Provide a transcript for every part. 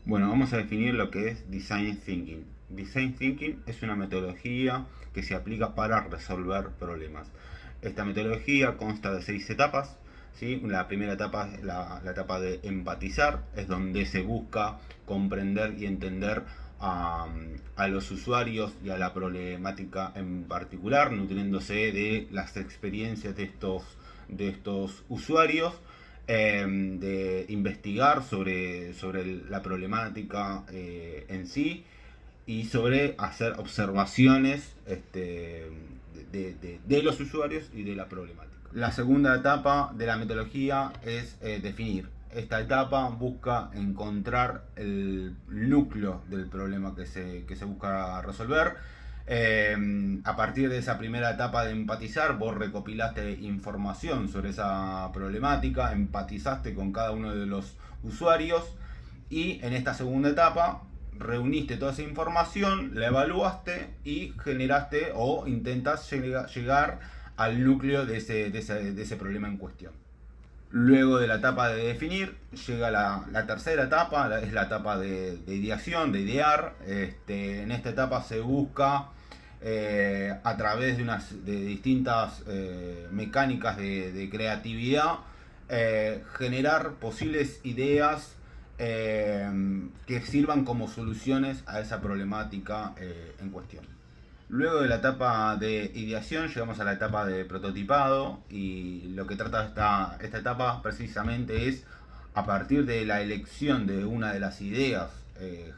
Bueno, vamos a definir lo que es Design Thinking. Design Thinking es una metodología que se aplica para resolver problemas. Esta metodología consta de 6 etapas. ¿Sí? La primera etapa es la etapa de empatizar, es donde se busca comprender y entender a los usuarios y a la problemática en particular, nutriéndose de las experiencias de estos usuarios, de investigar sobre la problemática en sí y sobre hacer observaciones de los usuarios y de la problemática. La segunda etapa de la metodología es definir. Esta etapa busca encontrar el núcleo del problema que se busca resolver. A partir de esa primera etapa de empatizar, vos recopilaste información sobre esa problemática, empatizaste con cada uno de los usuarios y en esta segunda etapa reuniste toda esa información, la evaluaste y generaste o intentas llegar al núcleo de ese problema en cuestión. Luego de la etapa de definir, llega la tercera etapa, es la etapa de ideación, de idear. En esta etapa se busca, a través de distintas mecánicas de creatividad, generar posibles ideas que sirvan como soluciones a esa problemática en cuestión. Luego de la etapa de ideación llegamos a la etapa de prototipado y lo que trata esta etapa precisamente es, a partir de la elección de una de las ideas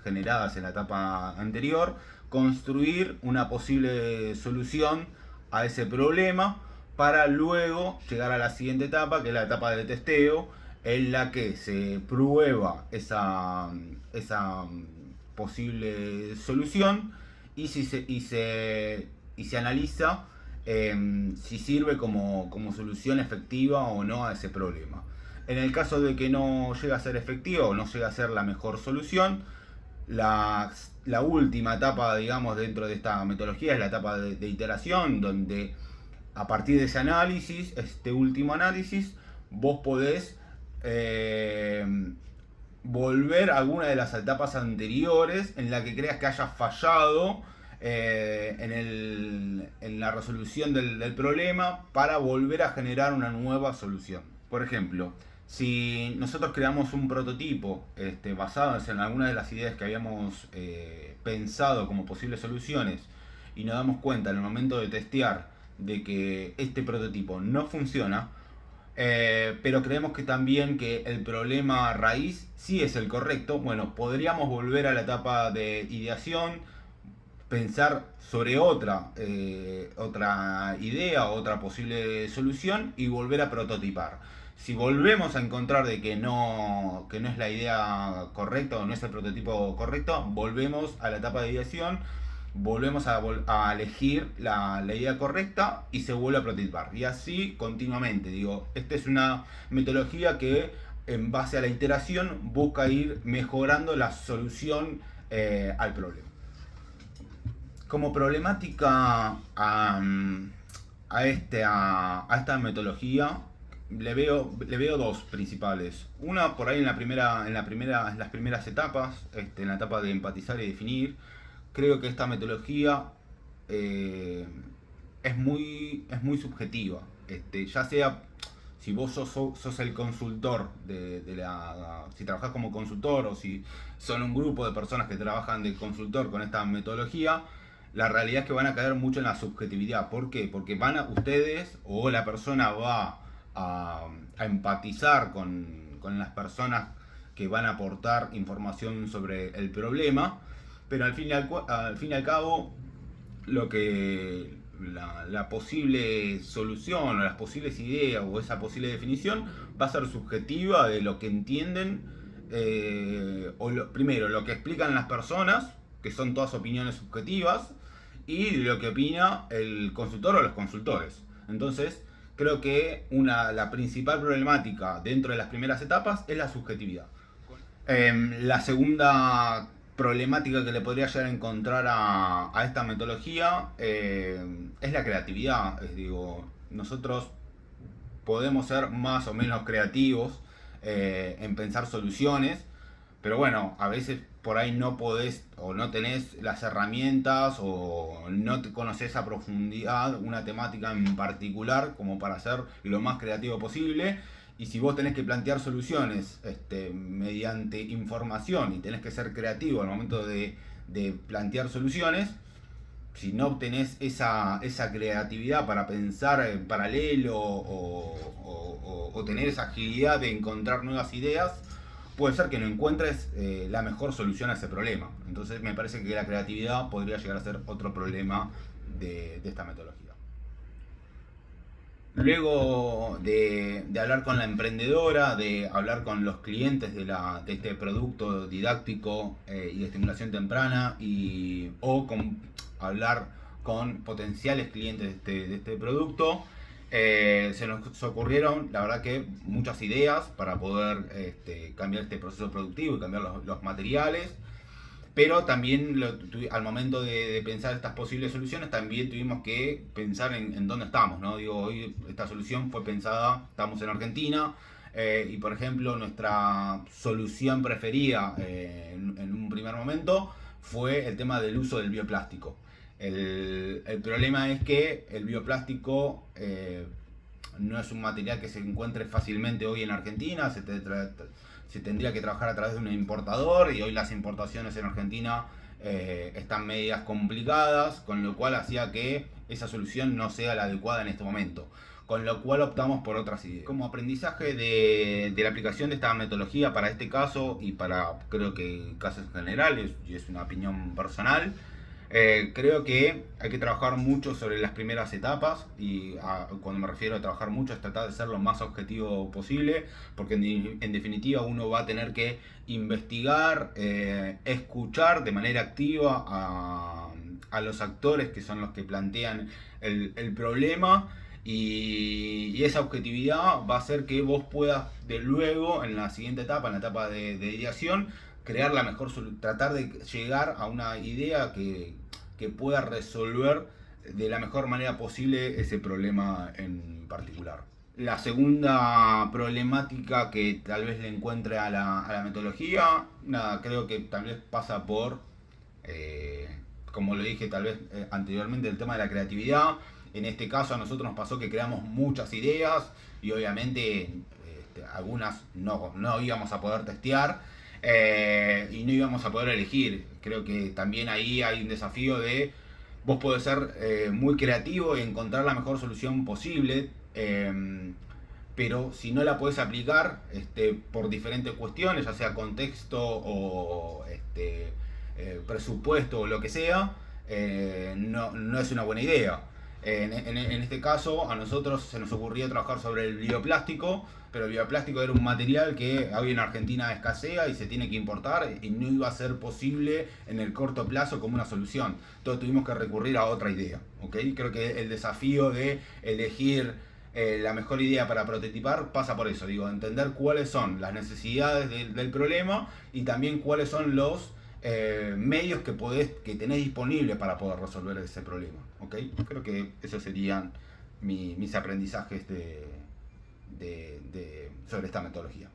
generadas en la etapa anterior, construir una posible solución a ese problema para luego llegar a la siguiente etapa, que es la etapa de testeo, en la que se prueba esa posible solución y se analiza si sirve como solución efectiva o no a ese problema. En el caso de que no llegue a ser efectiva o no llegue a ser la mejor solución, la última etapa, digamos, dentro de esta metodología es la etapa de iteración, donde a partir de ese análisis, este último análisis, vos podés eh, volver a alguna de las etapas anteriores en la que creas que hayas fallado en la resolución del problema para volver a generar una nueva solución. Por ejemplo, si nosotros creamos un prototipo basado en alguna de las ideas que habíamos pensado como posibles soluciones y nos damos cuenta en el momento de testear de que este prototipo no funciona, pero creemos que también que el problema raíz sí es el correcto, bueno, podríamos volver a la etapa de ideación, pensar sobre otra idea, otra posible solución y volver a prototipar. Si volvemos a encontrar de que no es la idea correcta o no es el prototipo correcto, volvemos a la etapa de ideación, volvemos a elegir la idea correcta y se vuelve a prototipar. Y así continuamente. Digo, esta es una metodología que en base a la iteración busca ir mejorando la solución al problema. Como problemática a esta metodología le veo dos principales. Una por ahí en las primeras etapas, en la etapa de empatizar y definir. Creo que esta metodología eh, es muy subjetiva. Ya sea si vos sos el consultor si trabajás como consultor o si son un grupo de personas que trabajan de consultor con esta metodología, la realidad es que van a caer mucho en la subjetividad. ¿Por qué? Porque ustedes o la persona va a empatizar con las personas que van a aportar información sobre el problema, pero al fin y al cabo lo que la posible solución o las posibles ideas o esa posible definición va a ser subjetiva de lo que entienden, primero lo que explican las personas, que son todas opiniones subjetivas, y de lo que opina el consultor o los consultores. Entonces creo que la principal problemática dentro de las primeras etapas es la subjetividad. La segunda problemática que le podría llegar a encontrar a esta metodología es la creatividad. Digo, nosotros podemos ser más o menos creativos en pensar soluciones, Pero bueno, a veces por ahí no podés o no tenés las herramientas o no te conoces a profundidad una temática en particular como para ser lo más creativo posible. Y si vos tenés que plantear soluciones mediante información y tenés que ser creativo al momento de plantear soluciones, si no tenés esa creatividad para pensar en paralelo o tener esa agilidad de encontrar nuevas ideas, puede ser que no encuentres la mejor solución a ese problema. Entonces me parece que la creatividad podría llegar a ser otro problema de esta metodología. Luego de hablar con la emprendedora, de hablar con los clientes de este producto didáctico y de estimulación temprana, o hablar con potenciales clientes de este producto, se nos ocurrieron, la verdad que muchas ideas para poder cambiar este proceso productivo y cambiar los materiales. Pero también al momento de pensar estas posibles soluciones, también tuvimos que pensar en dónde estamos, ¿no? Digo, hoy esta solución fue pensada, estamos en Argentina, y por ejemplo nuestra solución preferida en un primer momento fue el tema del uso del bioplástico. El problema es que el bioplástico no es un material que se encuentre fácilmente hoy en Argentina, se tendría que trabajar a través de un importador y hoy las importaciones en Argentina están medias complicadas, con lo cual hacía que esa solución no sea la adecuada en este momento. Con lo cual optamos por otras ideas. Como aprendizaje de la aplicación de esta metodología para este caso y para creo que casos generales, y es una opinión personal, creo que hay que trabajar mucho sobre las primeras etapas y cuando me refiero a trabajar mucho es tratar de ser lo más objetivo posible, porque en definitiva uno va a tener que investigar, escuchar de manera activa a los actores que son los que plantean el problema. Y esa objetividad va a hacer que vos puedas de luego en la siguiente etapa, en la etapa de ideación, crear la mejor solución, tratar de llegar a una idea que pueda resolver de la mejor manera posible ese problema en particular. La segunda problemática que tal vez le encuentre a la metodología, nada, creo que tal vez pasa por, como lo dije tal vez anteriormente, el tema de la creatividad. En este caso a nosotros nos pasó que creamos muchas ideas y obviamente algunas no íbamos a poder testear y no íbamos a poder elegir. Creo que también ahí hay un desafío de vos podés ser muy creativo y encontrar la mejor solución posible, pero si no la podés aplicar por diferentes cuestiones, ya sea contexto o presupuesto o lo que sea, no es una buena idea. En este caso a nosotros se nos ocurría trabajar sobre el bioplástico, pero el bioplástico era un material que hoy en Argentina escasea y se tiene que importar y no iba a ser posible en el corto plazo como una solución. Entonces tuvimos que recurrir a otra idea, ¿okay? Creo que el desafío de elegir la mejor idea para prototipar pasa por eso, digo, entender cuáles son las necesidades del problema y también cuáles son los medios que tenés disponibles para poder resolver ese problema, ¿okay? Creo que esos serían mis aprendizajes sobre esta metodología.